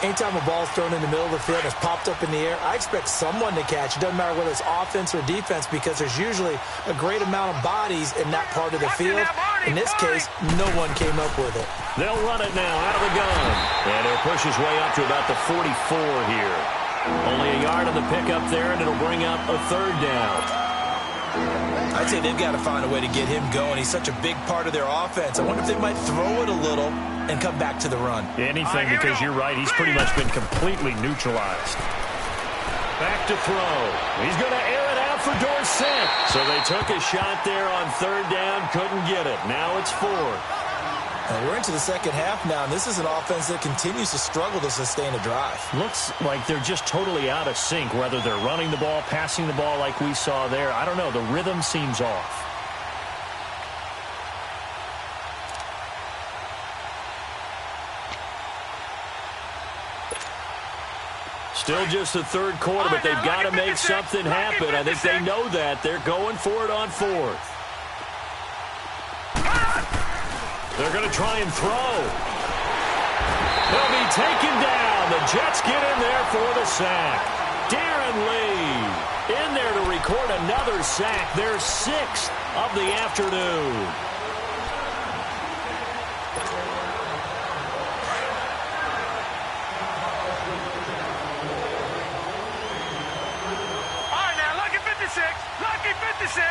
Anytime a ball's thrown in the middle of the field, it's popped up in the air, I expect someone to catch. It doesn't matter whether it's offense or defense because there's usually a great amount of bodies in that part of the field. In this case, no one came up with it. They'll run it now out of the gun. And he'll push his way up to about the 44 here. Only a yard on the pickup there, and it'll bring up a 3rd down. I'd say they've got to find a way to get him going. He's such a big part of their offense. I wonder if they might throw it a little and come back to the run. Anything, because you're right. He's pretty much been completely neutralized. Back to throw. He's going to air it out for Dorsett. So they took a shot there on 3rd down, couldn't get it. Now it's 4th. And we're into the 2nd half now, and this is an offense that continues to struggle to sustain a drive. Looks like they're just totally out of sync, whether they're running the ball, passing the ball like we saw there. I don't know. The rhythm seems off. Still just the 3rd quarter, but they've got to make something happen. I think they know that. They're going for it on 4th. They're going to try and throw. They'll be taken down. The Jets get in there for the sack. Darren Lee in there to record another sack. Their 6th of the afternoon. All right, now, lucky 56. Lucky 56.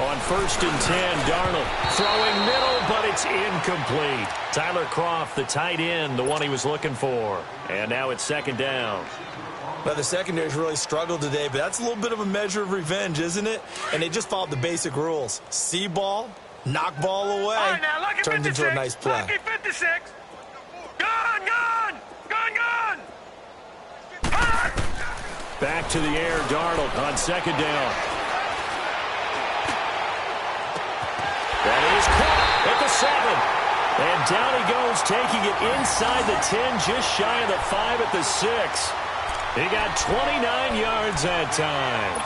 On 1st and 10, Darnold throwing middle, but it's incomplete. Tyler Kroft, the tight end, the one he was looking for. And now it's 2nd down. Well, the secondary's really struggled today, but that's a little bit of a measure of revenge, isn't it? And they just followed the basic rules. See ball, knock ball away, right, now, turns into a nice play. Lucky 56. Gun, gun, gun, gun. Back to the air, Darnold on 2nd down. That is caught at the 7. And down he goes, taking it inside the 10, just shy of the 5 at the 6. He got 29 yards that time.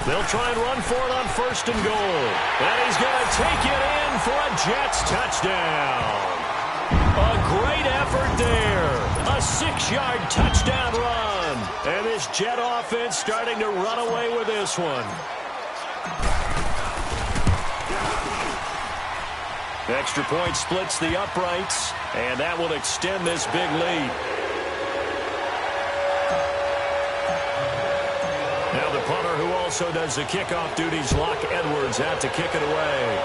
They'll try and run for it on 1st and goal. And he's going to take it in for a Jets touchdown. A great effort there. A 6-yard touchdown run. And this Jet offense starting to run away with this one. Extra point splits the uprights, and that will extend this big lead. Now the punter who also does the kickoff duties, Locke Edwards, out to kick it away.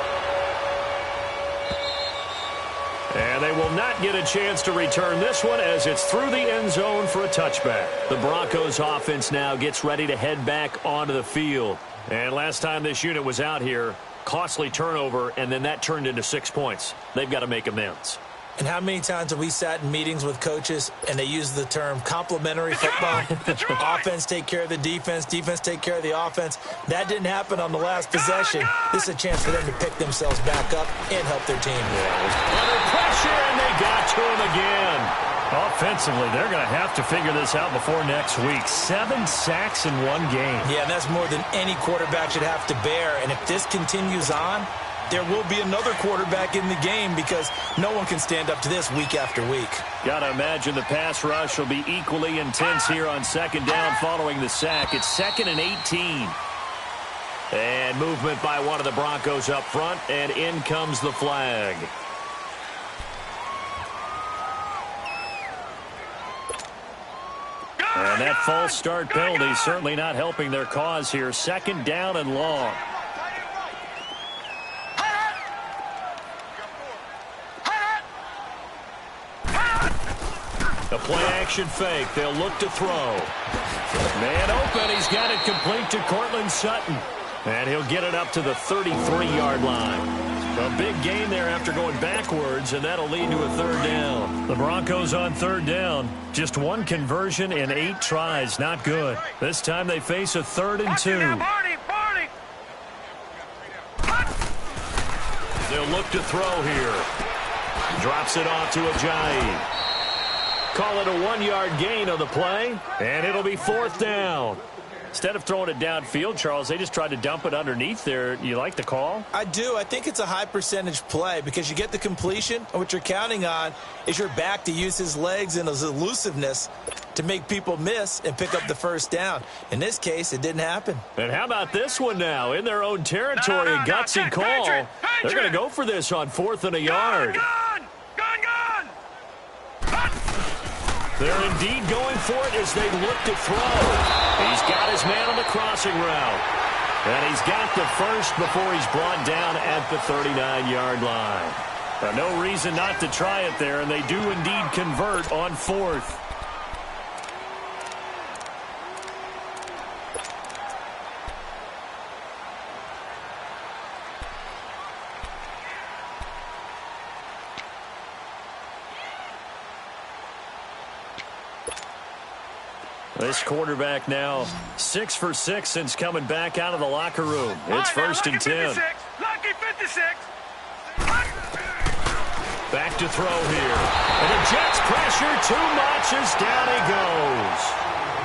And they will not get a chance to return this one as it's through the end zone for a touchback. The Broncos offense now gets ready to head back onto the field. And last time this unit was out here, costly turnover, and then that turned into 6 points. They've got to make amends. And how many times have we sat in meetings with coaches and they use the term complementary football? Offense take care of the defense, defense take care of the offense. That didn't happen on the last possession. This is a chance for them to pick themselves back up and help their team. Under pressure, and they got to him again. Offensively, they're going to have to figure this out before next week. 7 sacks in one game. Yeah, and that's more than any quarterback should have to bear. And if this continues on, there will be another quarterback in the game because no one can stand up to this week after week. Got to imagine the pass rush will be equally intense here on second down following the sack. It's 2nd and 18. And movement by one of the Broncos up front, and in comes the flag. And that false start penalty certainly not helping their cause here. 2nd down and long. A play-action fake. They'll look to throw. Man open. He's got it complete to Cortland Sutton. And he'll get it up to the 33-yard line. A big gain there after going backwards, and that'll lead to a 3rd down. The Broncos on 3rd down. Just one conversion in 8 tries. Not good. This time they face a 3rd and 2. They'll look to throw here. Drops it off to Ajayi. Call it a 1-yard gain on the play, and it'll be 4th down. Instead of throwing it downfield, Charles, they just tried to dump it underneath there. You like the call? I do. I think it's a high-percentage play because you get the completion, and what you're counting on is your back to use his legs and his elusiveness to make people miss and pick up the 1st down. In this case, it didn't happen. And how about this one now? In their own territory, a gutsy call. They're going to go for this on 4th and a yard. They're indeed going for it as they look to throw. He's got his man on the crossing route. And he's got the first before he's brought down at the 39-yard line. No reason not to try it there, and they do indeed convert on 4th. This quarterback now 6 for 6 since coming back out of the locker room. It's 1st and 10. Lucky 56. Back to throw here. And the Jets pressure too much as down he goes.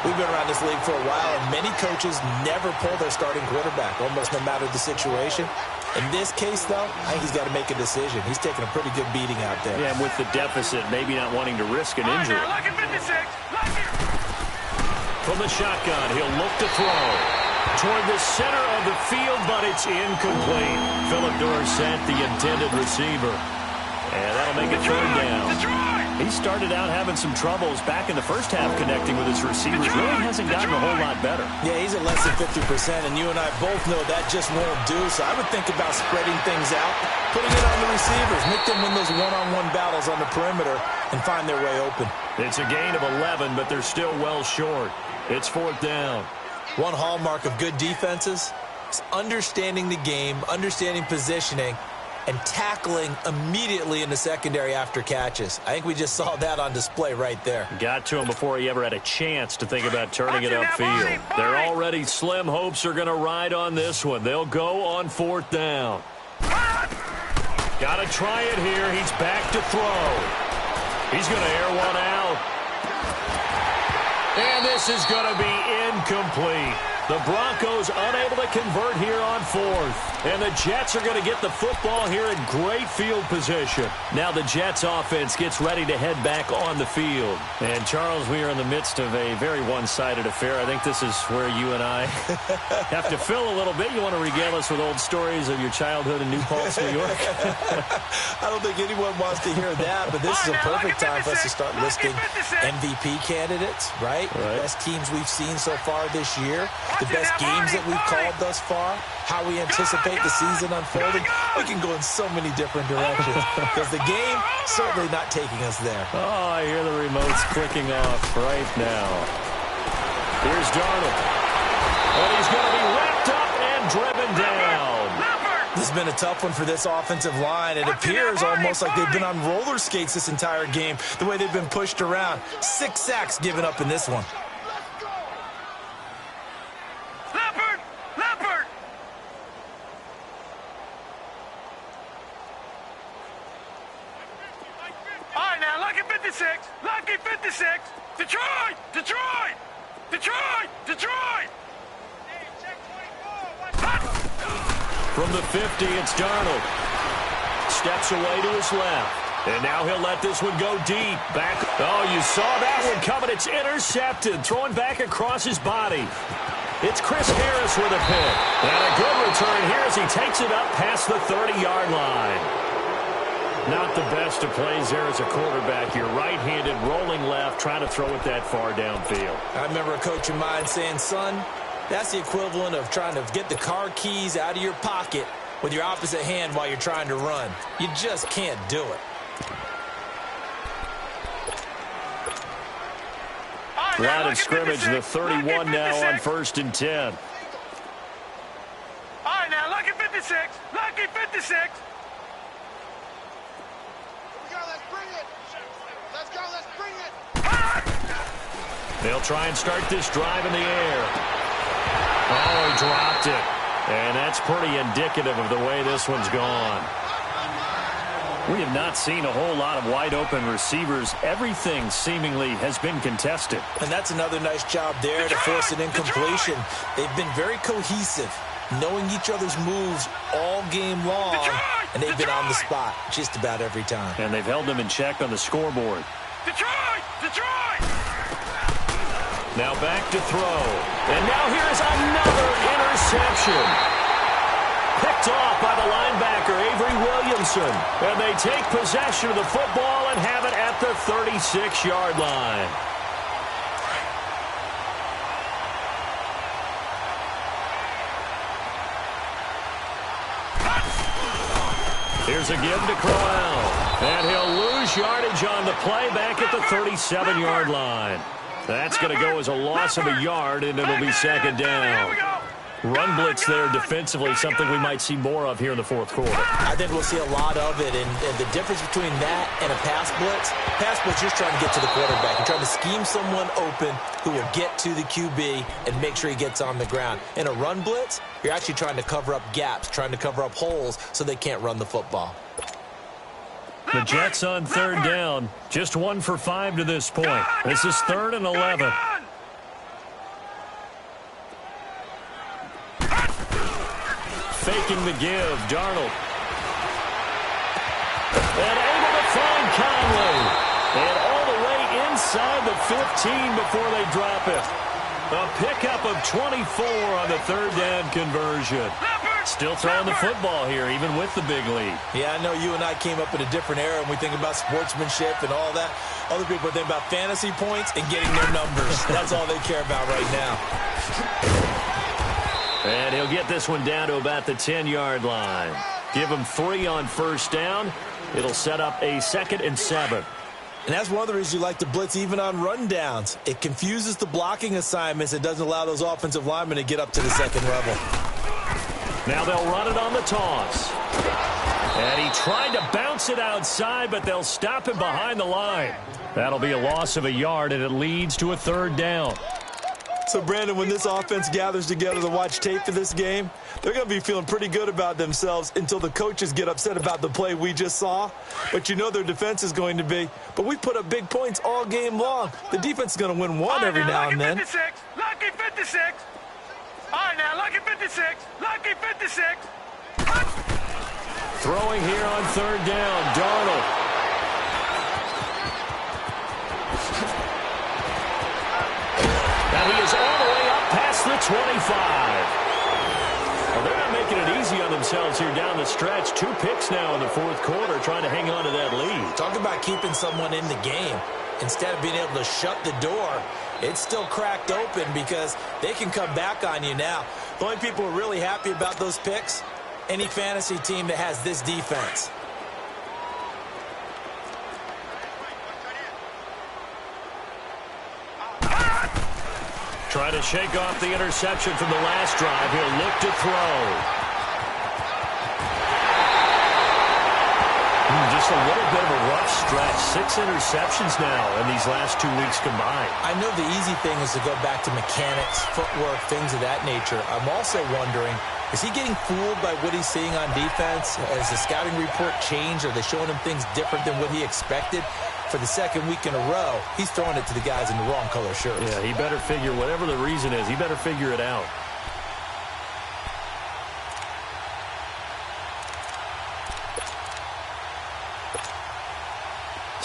We've been around this league for a while, and many coaches never pull their starting quarterback, almost no matter the situation. In this case, though, I think he's got to make a decision. He's taking a pretty good beating out there. Yeah, and with the deficit, maybe not wanting to risk an injury. Lucky 56. Lucky. From the shotgun, he'll look to throw toward the center of the field, but it's incomplete. Philip Dorsett, the intended receiver. And that'll make it 3rd down. He started out having some troubles back in the first half connecting with his receivers. Really hasn't gotten a whole lot better. Yeah, he's at less than 50%, and you and I both know that just won't do. So I would think about spreading things out, putting it on the receivers, make them win those one-on-one battles on the perimeter, and find their way open. It's a gain of 11, but they're still well short. It's 4th down. One hallmark of good defenses is understanding the game, understanding positioning, and tackling immediately in the secondary after catches. I think we just saw that on display right there. Got to him before he ever had a chance to think about turning it upfield. Their already slim hopes are going to ride on this one. They'll go on 4th down. Got to try it here. He's back to throw. He's going to air one out. And this is going to be incomplete. The Broncos unable to convert here on 4th. And the Jets are going to get the football here in great field position. Now the Jets offense gets ready to head back on the field. And Charles, we are in the midst of a very one-sided affair. I think this is where you and I have to fill a little bit. You want to regale us with old stories of your childhood in New Paltz, New York? I don't think anyone wants to hear that, but this is a perfect time for us to start listing MVP candidates, right? Best teams we've seen so far this year. The best games that we've called thus far, how we anticipate the season unfolding. We can go in so many different directions because the game certainly not taking us there. Oh, I hear the remotes clicking off right now. Here's Darnold. And he's going to be wrapped up and driven down. This has been a tough one for this offensive line. It appears almost like they've been on roller skates this entire game, the way they've been pushed around. 6 sacks given up in this one. Lucky 56! Detroit! Detroit! Detroit! Detroit! From the 50, it's Darnold. Steps away to his left. And now he'll let this one go deep. Back. Oh, you saw that one coming. It's intercepted. Throwing back across his body. It's Chris Harris with a pick. And a good return here as he takes it up past the 30-yard line. Not the best of plays there as a quarterback. You're right-handed, rolling left, trying to throw it that far downfield. I remember a coach of mine saying, son, that's the equivalent of trying to get the car keys out of your pocket with your opposite hand while you're trying to run. You just can't do it. Line of scrimmage, the 31 now on 1st and 10. All right, now, lucky 56. Lucky 56. Let's bring it. Let's go, let's bring it. They'll try and start this drive in the air. Oh, he dropped it. And that's pretty indicative of the way this one's gone. We have not seen a whole lot of wide-open receivers. Everything seemingly has been contested. And that's another nice job there to force an incompletion. They've been very cohesive, knowing each other's moves all game long, and they've been on the spot just about every time. And they've held them in check on the scoreboard. Detroit! Detroit! Now back to throw. And now here's another interception. Picked off by the linebacker, Avery Williamson. And they take possession of the football and have it at the 36-yard line. Here's a give to Crowell. And he'll lose yardage on the play back at the 37-yard line. That's going to go as a loss of a yard, and it'll be second down. Run blitz there defensively, something we might see more of here in the fourth quarter. I think we'll see a lot of it, and the difference between that and a pass blitz you're just trying to get to the quarterback. You're trying to scheme someone open who will get to the QB and make sure he gets on the ground. In a run blitz, you're actually trying to cover up gaps, trying to cover up holes so they can't run the football. The Jets on third down, just 1 for 5 to this point. This is 3rd and 11. Faking the give, Darnold. And able to find Conley. And all the way inside the 15 before they drop it. A pickup of 24 on the third down conversion. Still throwing the football here, even with the big lead. Yeah, I know you and I came up in a different era, and we think about sportsmanship and all that. Other people think about fantasy points and getting their numbers. That's all they care about right now. And he'll get this one down to about the 10-yard line. Give him 3 on first down. It'll set up a 2nd and 7. And that's one of the reasons you like to blitz even on rundowns. It confuses the blocking assignments. It doesn't allow those offensive linemen to get up to the second level. Now they'll run it on the toss. And he tried to bounce it outside, but they'll stop him behind the line. That'll be a loss of a yard, and it leads to a 3rd down. So, Brandon, when this offense gathers together to watch tape for this game, they're going to be feeling pretty good about themselves until the coaches get upset about the play we just saw. But you know their defense is going to be. But we put up big points all game long. The defense is going to win one every now and then. Lucky 56. Lucky 56. All right, now, lucky 56. Lucky 56. Throwing here on 3rd down, Darnold. And he is all the way up past the 25. Well, they're not making it easy on themselves here down the stretch. 2 picks now in the fourth quarter, trying to hang on to that lead. Talk about keeping someone in the game. Instead of being able to shut the door, it's still cracked open because they can come back on you now. The only people who are really happy about those picks, any fantasy team that has this defense. Try to shake off the interception from the last drive. He'll look to throw. Just a little bit of a rough stretch. 6 interceptions now in these last 2 weeks combined. I know the easy thing is to go back to mechanics, footwork, things of that nature. I'm also wondering, is he getting fooled by what he's seeing on defense? Has the scouting report changed? Are they showing him things different than what he expected? For the 2nd week in a row, he's throwing it to the guys in the wrong color shirts. Yeah, he better figure, whatever the reason is, he better figure it out.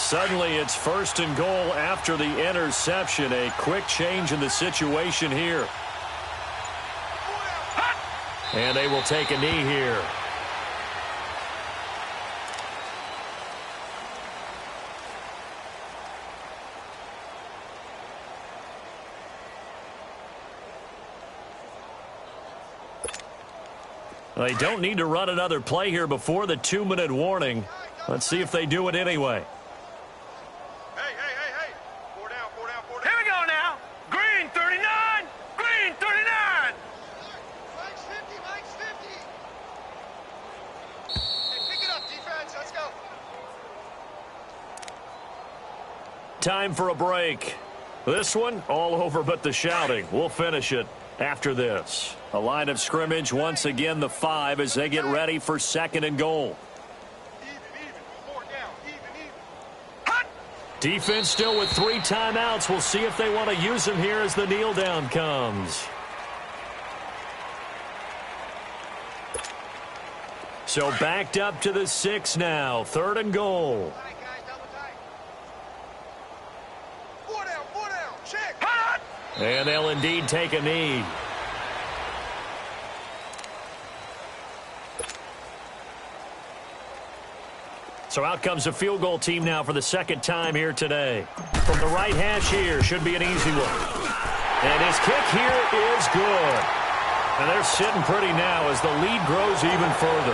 Suddenly it's 1st and goal after the interception. A quick change in the situation here. And they will take a knee here. They don't need to run another play here before the 2-minute warning. Let's see if they do it anyway. Hey. 4 down. Here we go now. Green 39. Green 39. Mike's 50. Hey, pick it up, defense. Let's go. Time for a break. This one, all over but the shouting. We'll finish it after this. A line of scrimmage, once again the 5 as they get ready for 2nd and goal. Even. 4 down. Even. Hut! Defense still with 3 timeouts. We'll see if they want to use them here as the kneel down comes. So backed up to the 6 now. 3rd and goal. All right, guys, double tight. 4 down. Check. Hut! And they'll indeed take a knee. So out comes a field goal team now for the 2nd time here today. From the right hash here, should be an easy one. And his kick here is good. And they're sitting pretty now as the lead grows even further.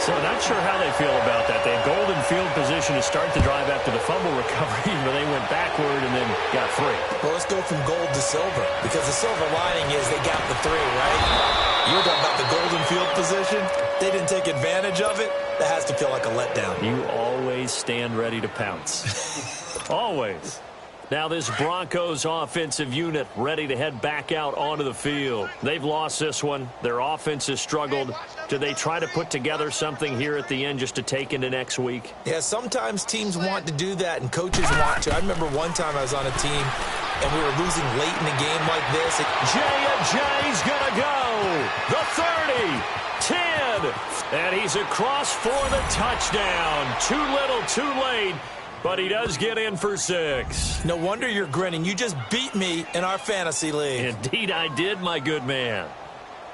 So not sure how they feel about that. They had golden field position to start the drive after the fumble recovery, but they went backward and then got 3. Well, let's go from gold to silver, because the silver lining is they got the 3, right? You're talking about the golden field position. They didn't take advantage of it. That has to feel like a letdown. You always stand ready to pounce. Always. Now this Broncos offensive unit ready to head back out onto the field. They've lost this one. Their offense has struggled. Do they try to put together something here at the end just to take into next week? Yeah, sometimes teams want to do that and coaches want to. I remember one time I was on a team and we were losing late in a game like this. Jay's gonna go. The 30, 10, and he's across for the touchdown. Too little, too late. But he does get in for 6. No wonder you're grinning. You just beat me in our fantasy league. Indeed I did, my good man.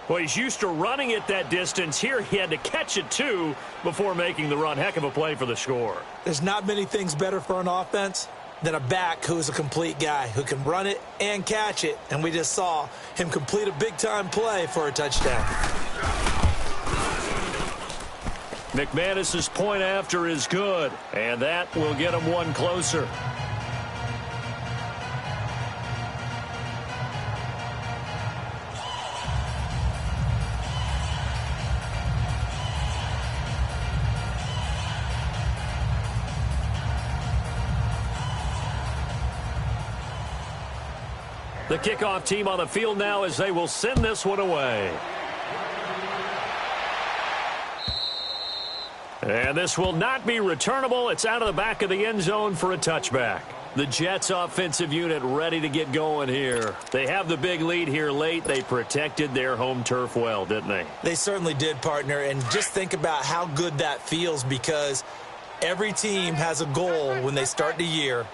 Well, he's used to running it that distance. Here he had to catch it, too, before making the run. Heck of a play for the score. There's not many things better for an offense than a back who's a complete guy who can run it and catch it. And we just saw him complete a big-time play for a touchdown. McManus's point after is good, and that will get him one closer. The kickoff team on the field now as they will send this one away. And this will not be returnable. It's out of the back of the end zone for a touchback. The Jets offensive unit ready to get going here. They have the big lead here late. They protected their home turf well, didn't they? They certainly did, partner. And just think about how good that feels, because every team has a goal when they start the year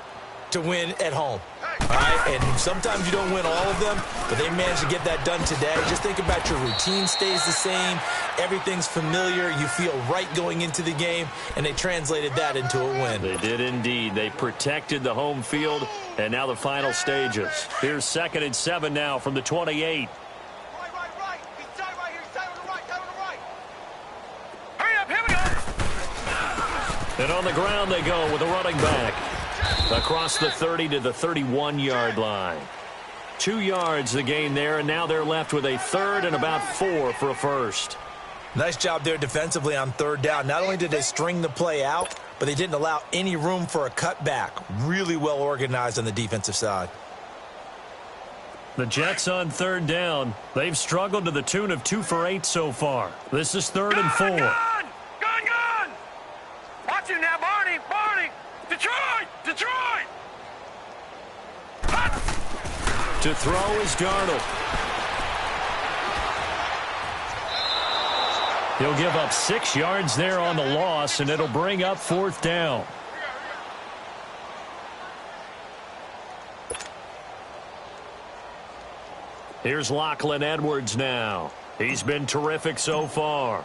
to win at home. All right, and sometimes you don't win all of them, but they managed to get that done today. Just think about your routine stays the same. Everything's familiar. You feel right going into the game, and they translated that into a win. They did indeed. They protected the home field, and now the final stages. Here's 2nd and 7 now from the 28. Right. He's tight right here. He's tight on the right. Hurry up, here we go. And on the ground they go with a running back. Across the 30 to the 31-yard line. 2 yards the gain there, and now they're left with a 3rd and about 4 for a first. Nice job there defensively on 3rd down. Not only did they string the play out, but they didn't allow any room for a cutback. Really well organized on the defensive side. The Jets on 3rd down. They've struggled to the tune of 2 for 8 so far. This is 3rd and 4. Gone! Watch it now, Barney! Detroit! To throw is Darnold. He'll give up 6 yards there on the loss, and it'll bring up 4th down. Here's Lachlan Edwards now. He's been terrific so far.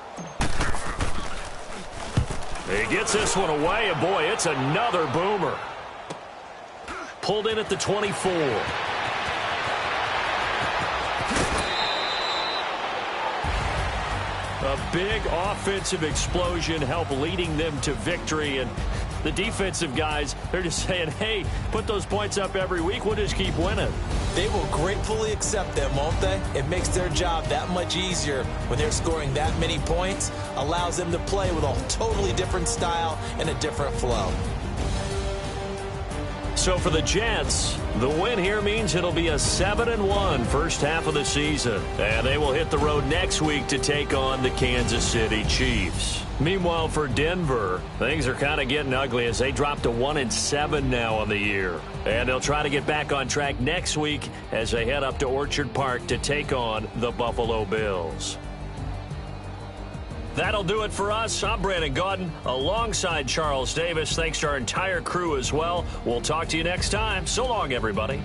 He gets this one away, and boy, it's another boomer. Pulled in at the 24. A big offensive explosion helped leading them to victory, and the defensive guys, they're just saying, hey, put those points up every week, we'll just keep winning. They will gratefully accept them, won't they? It makes their job that much easier when they're scoring that many points, allows them to play with a totally different style and a different flow. So for the Jets, the win here means it'll be a 7-1 first half of the season. And they will hit the road next week to take on the Kansas City Chiefs. Meanwhile, for Denver, things are kind of getting ugly as they drop to 1-7 now on the year. And they'll try to get back on track next week as they head up to Orchard Park to take on the Buffalo Bills. That'll do it for us. I'm Brandon Gaudin alongside Charles Davis. Thanks to our entire crew as well. We'll talk to you next time. So long, everybody.